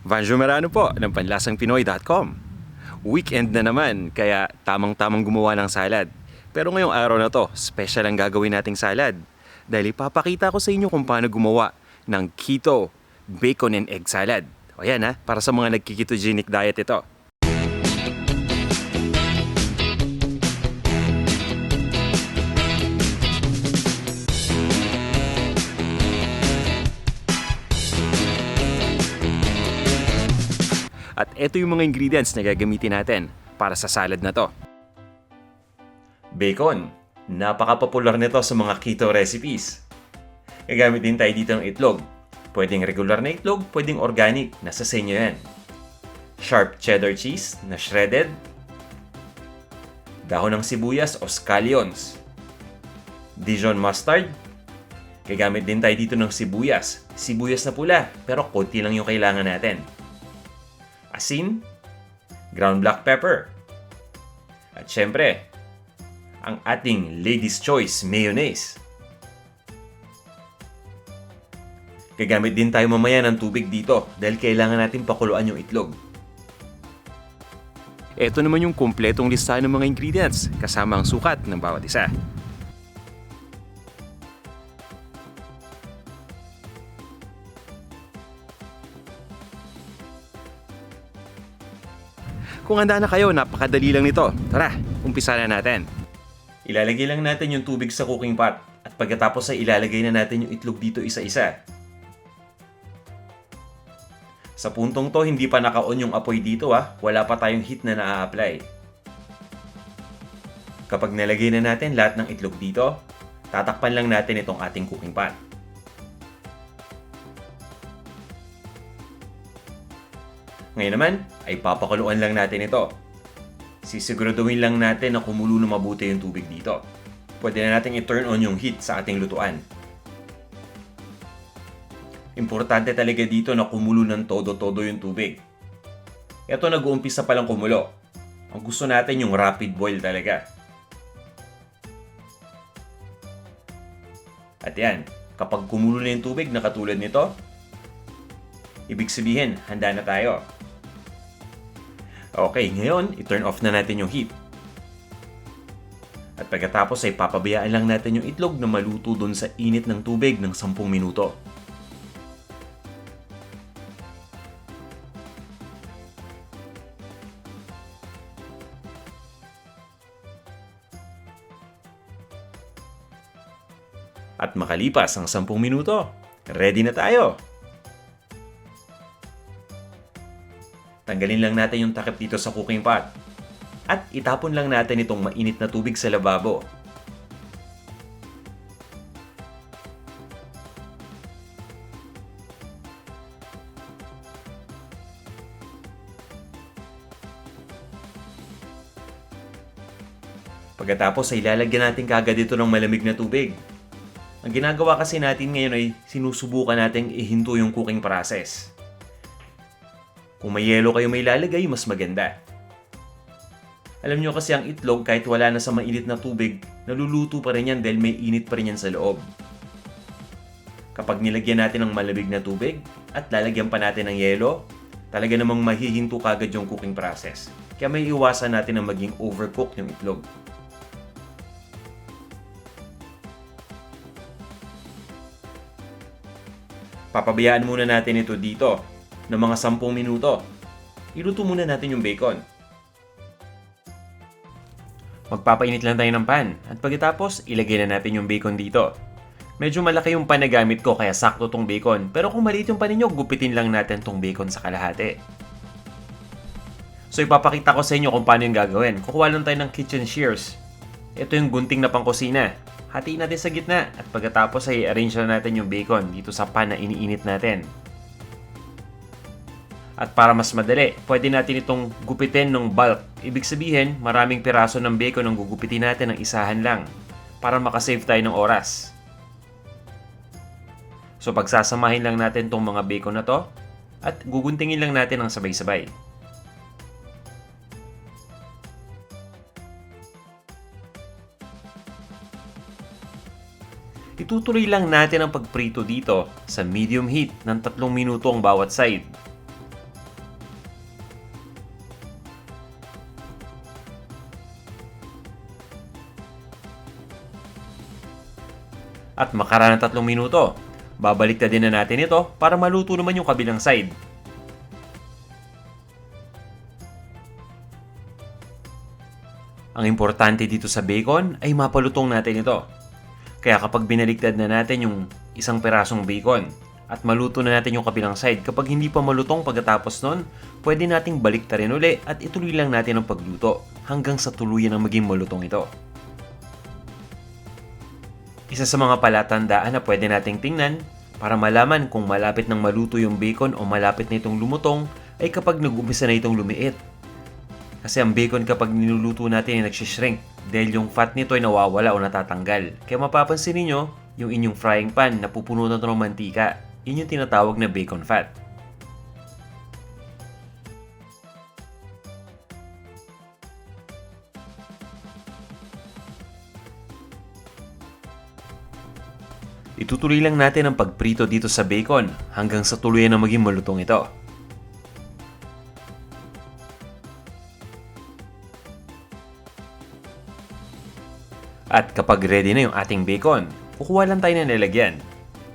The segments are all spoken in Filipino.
Vanjo Merano po ng panlasangpinoy.com. Weekend na naman, kaya tamang-tamang gumawa ng salad. Pero ngayong araw na to, special ang gagawin nating salad. Dahil ipapakita ko sa inyo kung paano gumawa ng keto bacon and egg salad. O yan ha, para sa mga nagkiketogenic diet ito. At ito yung mga ingredients na gagamitin natin para sa salad na to. Bacon. Napaka-popular nito sa mga keto recipes. Gagamit din tayo dito ng itlog. Pwedeng regular na itlog, pwedeng organic. Nasa sa inyo yan. Sharp cheddar cheese na shredded. Dahon ng sibuyas o scallions. Dijon mustard. Gagamit din tayo dito ng sibuyas. Sibuyas na pula, pero konti lang yung kailangan natin. Asin, ground black pepper, at syempre, ang ating Lady's Choice mayonnaise. Gagamit din tayo mamaya ng tubig dito dahil kailangan natin pakuluan yung itlog. Ito naman yung kumpletong listahan ng mga ingredients kasama ang sukat ng bawat isa. Kung handa na kayo, napakadali lang nito. Tara, umpisa na natin. Ilalagay lang natin yung tubig sa cooking pot at pagkatapos ay ilalagay na natin yung itlog dito isa-isa. Sa puntong to, hindi pa naka-on yung apoy dito wala pa tayong heat na na-apply. Kapag nalagay na natin lahat ng itlog dito, tatakpan lang natin itong ating cooking pot. Ngayon naman, ay papakuluan lang natin ito. Sisiguraduhin lang natin na kumulo na mabuti yung tubig dito. Pwede na natin i-turn on yung heat sa ating lutuan. Importante talaga dito na kumulo ng todo-todo yung tubig. Ito nag-uumpisa palang kumulo. Ang gusto natin yung rapid boil talaga. At yan, kapag kumulo na yung tubig na katulad nito, ibig sabihin, handa na tayo. Okay, ngayon, i-turn off na natin yung heat. At pagkatapos ay papabayaan lang natin yung itlog na maluto dun sa init ng tubig ng 10 minuto. At makalipas ang 10 minuto, ready na tayo! Tanggalin lang natin yung takip dito sa cooking pot. At itapon lang natin itong mainit na tubig sa lababo. Pagkatapos ay lalagyan natin kagad ito ng malamig na tubig. Ang ginagawa kasi natin ngayon ay sinusubukan natin ihinto yung cooking process. Kung may yelo kayo may lalagay, mas maganda. Alam nyo kasi ang itlog kahit wala na sa mainit na tubig, naluluto pa rin yan dahil may init pa rin yan sa loob. Kapag nilagyan natin ng malamig na tubig at lalagyan pa natin ng yelo, talaga namang mahihinto kagad yung cooking process. Kaya may iwasan natin na maging overcooked yung itlog. Papabayaan muna natin ito dito ng mga 10 minuto. Iluto muna natin yung bacon. Magpapainit lang tayo ng pan at pagkatapos ilagay na natin yung bacon dito. Medyo malaki yung pan na gamit ko kaya sakto tong bacon, pero kung maliit yung pan ninyo, gupitin lang natin tong bacon sa kalahati. So ipapakita ko sa inyo kung paano yung gagawin. Kukuha lang tayo ng kitchen shears. Ito yung gunting na pangkusina. Hatiin natin sa gitna at pagkatapos ay arrange na natin yung bacon dito sa pan na iniinit natin. At para mas madali, pwede natin itong gupitin ng bulk. Ibig sabihin, maraming piraso ng bacon ang gugupitin natin ng isahan lang para makasave tayo ng oras. So pagsasamahin lang natin tong mga bacon na to at guguntingin lang natin ng sabay-sabay. Itutuloy lang natin ang pagprito dito sa medium heat ng 3 minuto ang bawat side. At makaraan ng 3 minuto, babaliktadin na natin ito para maluto naman yung kabilang side. Ang importante dito sa bacon ay mapalutong natin ito. Kaya kapag binaliktad na natin yung isang perasong bacon at maluto na natin yung kabilang side, kapag hindi pa malutong pagkatapos nun, pwede nating baliktarin uli at ituloy lang natin ang pagluto hanggang sa tuluyan ang maging malutong ito. Isa sa mga palatandaan na pwede nating tingnan para malaman kung malapit nang maluto yung bacon o malapit na itong lumutong ay kapag nag-umpisa na itong lumiit. Kasi ang bacon kapag niluluto natin ay nagsishrink dahil yung fat nito ay nawawala o natatanggal. Kaya mapapansin niyo yung inyong frying pan na pupuno na ito ng mantika. Yun yung tinatawag na bacon fat. Itutuloy lang natin ang pagprito dito sa bacon hanggang sa tuluyan na maging malutong ito. At kapag ready na yung ating bacon, kukuha lang tayo ng lalagyan.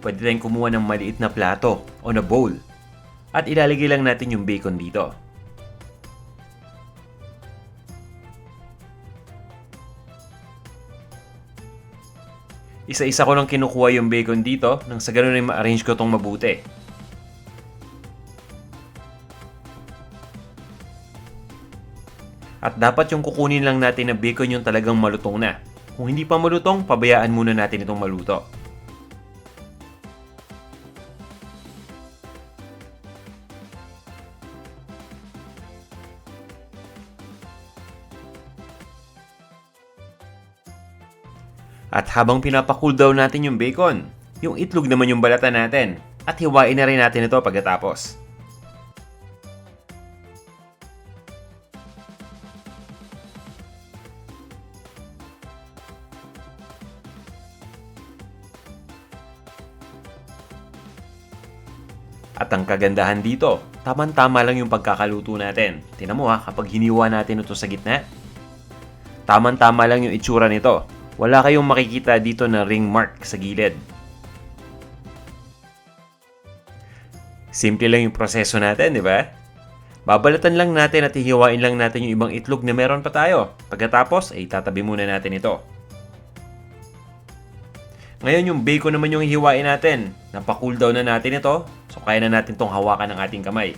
Pwede tayong kumuha ng maliit na plato o na bowl at ilalagay lang natin yung bacon dito. Isa-isa ko lang kinukuha yung bacon dito nang sa ganun ay ma-arrange ko itong mabuti. At dapat yung kukunin lang natin na bacon yung talagang malutong na. Kung hindi pa malutong, pabayaan muna natin itong maluto. At habang pinapakool down natin yung bacon, yung itlog naman yung balatan natin. At hiwain na rin natin ito pagkatapos. At ang kagandahan dito, tamang-tama lang yung pagkakaluto natin. Tingnan mo kapag hiniwa natin ito sa gitna, tamang-tama lang yung itsura nito. Wala kayong makikita dito na ring mark sa gilid. Simple lang yung proseso natin, di ba? Babalatan lang natin at hihiwain lang natin yung ibang itlog na meron pa tayo. Pagkatapos, ay tatabi muna natin ito. Ngayon yung bacon naman yung hihiwain natin. Napa-cool down na natin ito. So kaya na natin itong hawakan ng ating kamay.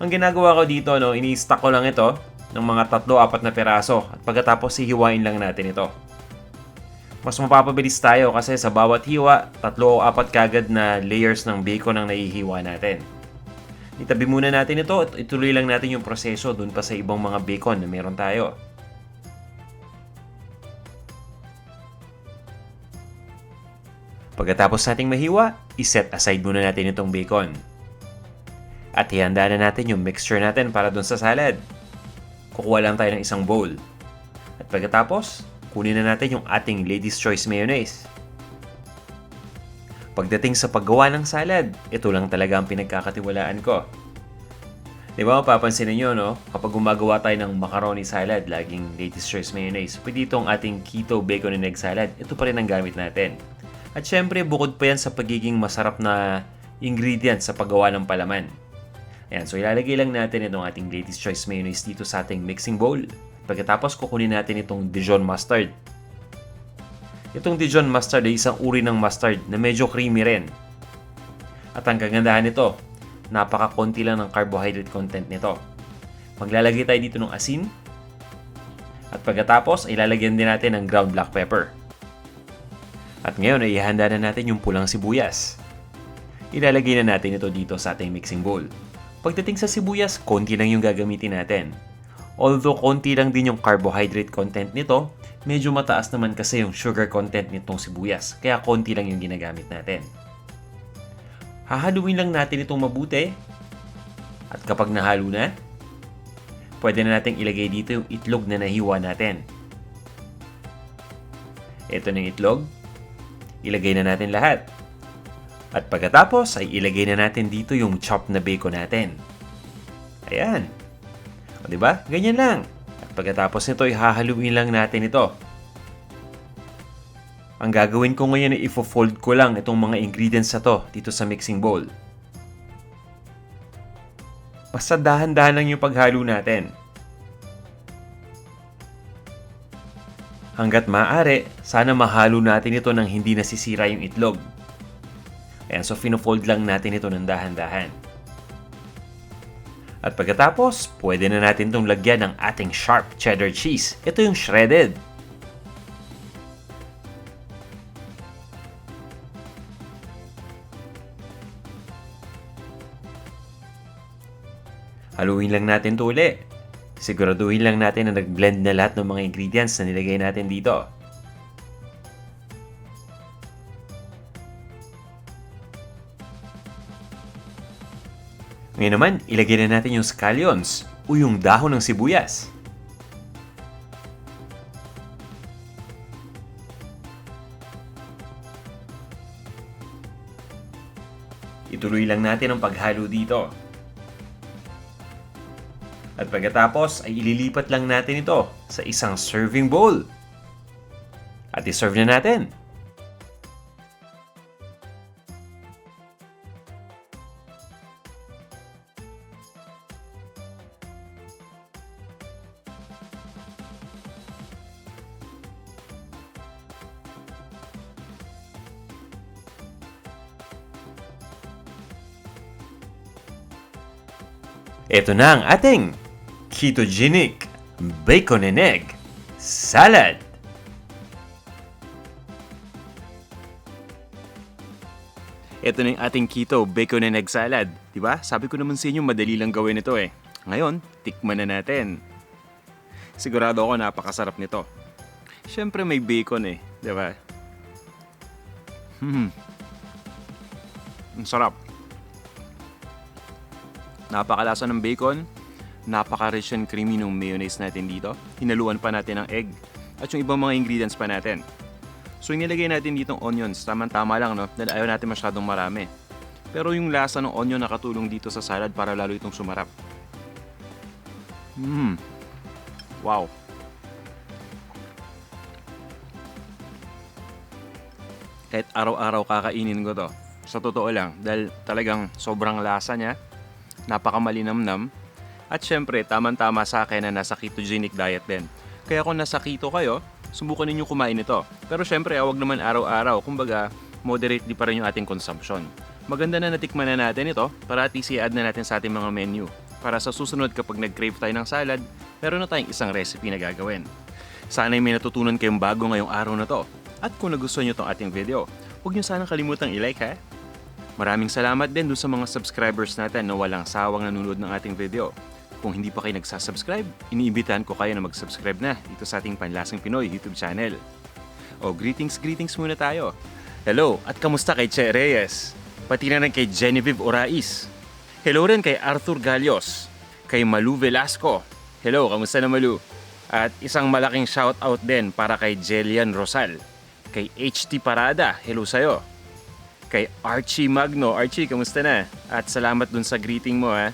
Ang ginagawa ko dito, ini-stack ko lang ito ng mga 3-4 na piraso. At pagkatapos hihiwain lang natin ito. Mas mapapabilis tayo kasi sa bawat hiwa, 3 o 4 kagad na layers ng bacon ang naihiwa natin. Itabi muna natin ito at ituloy lang natin yung proseso dun pa sa ibang mga bacon na meron tayo. Pagkatapos nating mahiwa, iset aside muna natin itong bacon. At ihanda na natin yung mixture natin para dun sa salad. Kukuha lang tayo ng isang bowl. At pagkatapos, kunin na natin yung ating Lady's Choice Mayonnaise. Pagdating sa paggawa ng salad, ito lang talaga ang pinagkakatiwalaan ko. Di ba mapapansin niyo, no? Kapag gumagawa tayo ng macaroni salad, laging Lady's Choice Mayonnaise. Pwede itong ating keto bacon and egg salad, ito pa rin ang gamit natin. At syempre, bukod pa yan sa pagiging masarap na ingredients sa paggawa ng palaman. Ayan, so ilalagay lang natin itong ating Lady's Choice Mayonnaise dito sa ating mixing bowl. Pagkatapos, kukunin natin itong Dijon mustard. Itong Dijon mustard ay isang uri ng mustard na medyo creamy rin. At ang kagandahan nito, napaka-konti lang ng carbohydrate content nito. Maglalagay tayo dito ng asin. At pagkatapos, ilalagyan din natin ng ground black pepper. At ngayon ay ihanda na natin yung pulang sibuyas. Ilalagay na natin ito dito sa ating mixing bowl. Pagdating sa sibuyas, konti lang yung gagamitin natin. Although konti lang din yung carbohydrate content nito, medyo mataas naman kasi yung sugar content nitong sibuyas. Kaya konti lang yung ginagamit natin. Hahaluin lang natin itong mabuti. At kapag nahalo na, pwede na nating ilagay dito yung itlog na nahiwa natin. Ito na yung itlog. Ilagay na natin lahat. At pagkatapos ay ilagay na natin dito yung chopped na bacon natin. Ayan. O diba? Ganyan lang. At pagkatapos nito ay hahaluin lang natin ito. Ang gagawin ko ngayon ay ifo-fold ko lang itong mga ingredients na to dito sa mixing bowl. Basta dahan-dahan lang yung paghalo natin. Hanggat maaari, sana mahalo natin ito nang hindi nasisira yung itlog. Ayan, so fino-fold lang natin ito ng dahan-dahan. At pagkatapos, pwede na natin itong lagyan ng ating sharp cheddar cheese. Ito yung shredded. Haluin lang natin ito uli. Siguraduhin lang natin na nag-blend na lahat ng mga ingredients na nilagay natin dito. Ngayon naman, ilagay na natin yung scallions o yung dahon ng sibuyas. Ituloy lang natin ang paghalo dito. At pagkatapos ay ililipat lang natin ito sa isang serving bowl. At iserve na natin. Ito na ang ating ketogenic bacon and egg salad. Ito na yung ating keto bacon and egg salad. Diba? Sabi ko naman sa inyo, madali lang gawin ito eh. Ngayon, tikman na natin. Sigurado ako napakasarap nito. Siyempre may bacon eh. Diba? Ang sarap. Napakalasa ng bacon. Napaka-rich and creamy ng mayonnaise natin dito. Hinaluan pa natin ng egg. At yung ibang mga ingredients pa natin. So yung nilagay natin ditong onions, tama-tama lang no? Dahil ayaw natin masyadong marami. Pero yung lasa ng onion nakatulong dito sa salad para lalo itong sumarap. Wow. Kahit araw-araw kakainin ko to. Sa totoo lang, dahil talagang sobrang lasa niya. Napakamalinamnam. At syempre, tamang-tama sa akin na nasa ketogenic diet din. Kaya kung nasa keto kayo, subukan ninyo kumain ito. Pero syempre, huwag naman araw-araw. Kumbaga, moderately pa rin yung ating consumption. Maganda na natikman na natin ito para at least i-add na natin sa ating mga menu. Para sa susunod kapag nag-crave tayo ng salad, meron na tayong isang recipe na gagawin. Sana'y may natutunan kayong bago ngayong araw na to. At kung nagustuhan nyo itong ating video, huwag nyo sanang kalimutang i-like ha. Maraming salamat din dun sa mga subscribers natin na walang sawang nanonood ng ating video. Kung hindi pa kayo nagsasubscribe, iniimbitahan ko kayo na mag-subscribe na dito sa ating Panlasang Pinoy YouTube channel. O greetings muna tayo. Hello at kamusta kay Che Reyes? Pati na rin kay Genevieve Orais. Hello rin kay Arthur Galios. Kay Malu Velasco. Hello, kamusta na Malu? At isang malaking shoutout din para kay Jelian Rosal. Kay HT Parada, hello sa'yo. Kay Archie Magno. Archie, kamusta na? At salamat dun sa greeting mo ha.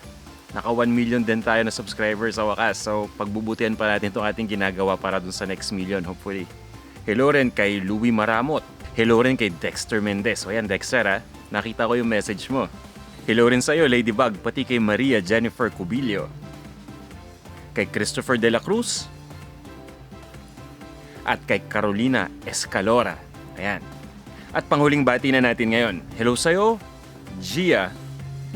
Naka 1 million din tayo na subscribers sa wakas. So, pagbubutihan pa natin itong ating ginagawa para dun sa next million, hopefully. Hello rin kay Louie Maramot. Hello rin kay Dexter Mendez. O yan, Dexter ha. Nakita ko yung message mo. Hello rin sa'yo, Ladybug. Pati kay Maria Jennifer Cubillo. Kay Christopher De La Cruz. At kay Carolina Escalora. Ayan. At panghuling bati na natin ngayon. Hello sa'yo, Gia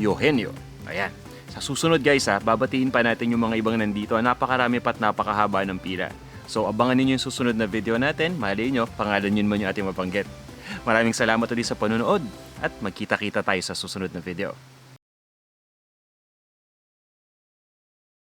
Eugenio. Ayan. Sa susunod guys babatiin pa natin yung mga ibang nandito. Napakarami pa at napakahaba ng pila. So abangan ninyo yung susunod na video natin. Malay nyo, pangalan yun man yung ating mabanggit. Maraming salamat ulit sa panonood at magkita-kita tayo sa susunod na video.